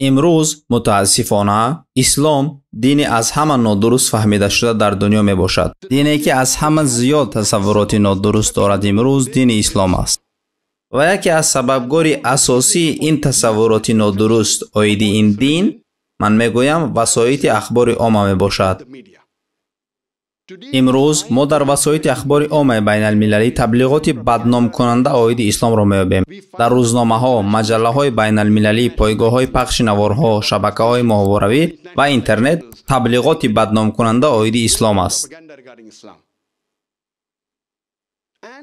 امروز متاسفانه اسلام دینی از همه نادرست فهمیده شده در دنیا می باشد. دینی که از همه زیاد تصورات نادرست دارد امروز دین اسلام است. و یکی از سببگاری اساسی این تصورات نادرست عاید این دین من میگویم وسایط اخبار عامه می باشد. امروز ما در وسایط اخبار عامه بین المللی تبلیغات بدنام کننده عاید اسلام را می‌یابیم. در روزنامه ها، مجله های بین المللی، پایگاه های پخش نوارها، شبکه های محاوره‌ای و اینترنت تبلیغات بدنام کننده عاید اسلام است.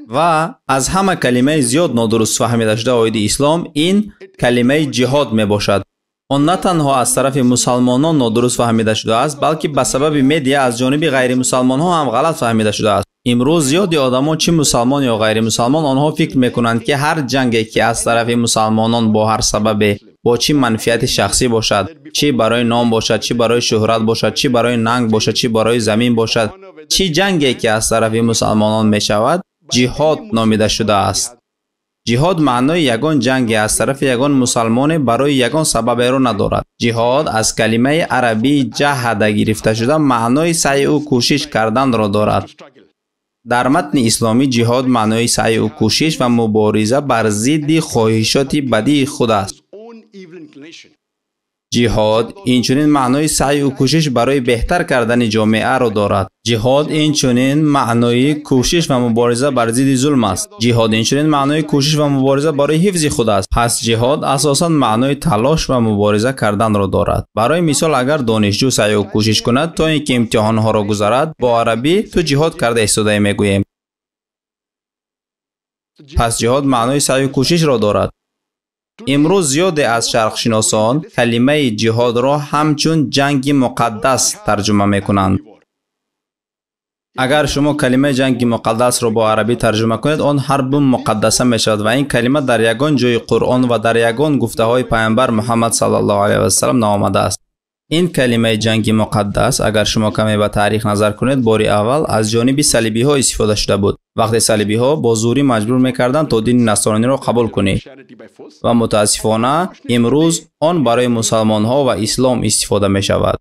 و از همه کلمه زیاد نادرست فهمیده شده عاید اسلام این کلمه جهاد می باشد. آن نه تنها از طرف مسلمانان نادرست فهمیده شده است بلکه به سبب مدیا از جانب غیر مسلمان ها هم غلط فهمیده شده است. امروز زیادی آدما چه مسلمان یا غیر مسلمان آنها فکر میکنند که هر جنگی که از طرف مسلمانان با هر سبب با چه منفعت شخصی باشد، چه برای نام باشد، چه برای شهرت باشد، چه برای ننگ باشد، چه برای زمین باشد، چه جنگی که از طرف مسلمانان می شود جهاد نامیده شده است. جهاد معنای یگان جنگ از طرف یگان مسلمان برای یگان سبب را ندارد. جهاد از کلمه عربی جهاد گرفته شده معنای سعی و کوشش کردن را دارد. در متن اسلامی جهاد معنای سعی و کوشش و مبارزه بر ضد خواهشات بدی خود است. جهاد اینچنین معنای سعی و کوشش برای بهتر کردن جامعه را دارد. جهاد اینچنین معنای کوشش و مبارزه بر ضد ظلم است. جهاد اینچنین معنای کوشش و مبارزه برای حفظ خود است. پس جهاد اساساً معنای تلاش و مبارزه کردن را دارد. برای مثال اگر دانشجو سعی و کوشش کند تا اینکه امتحان ها را گذرد با عربی تو جهاد کرده ایستاده میگوییم. پس جهاد معنای سعی و کوشش را دارد. امروز زیاد از شرق شناسان کلمه جهاد را همچون جنگ مقدس ترجمه می کنند. اگر شما کلمه جنگ مقدس را با عربی ترجمه کنید آن حرب مقدسه می شود و این کلمه در یگان جای قرآن و در یگان گفته های پیامبر محمد صلی الله علیه و سلم نامده است. این کلمه جنگ مقدس اگر شما کمی به تاریخ نظر کنید بار اول از جانب صلیبی ها استفاده شده بود. وقتی صلیبی ها با زوری مجبور میکردند تا دین نصرانی را قبول کنید و متاسفانه امروز آن برای مسلمان ها و اسلام استفاده می شود.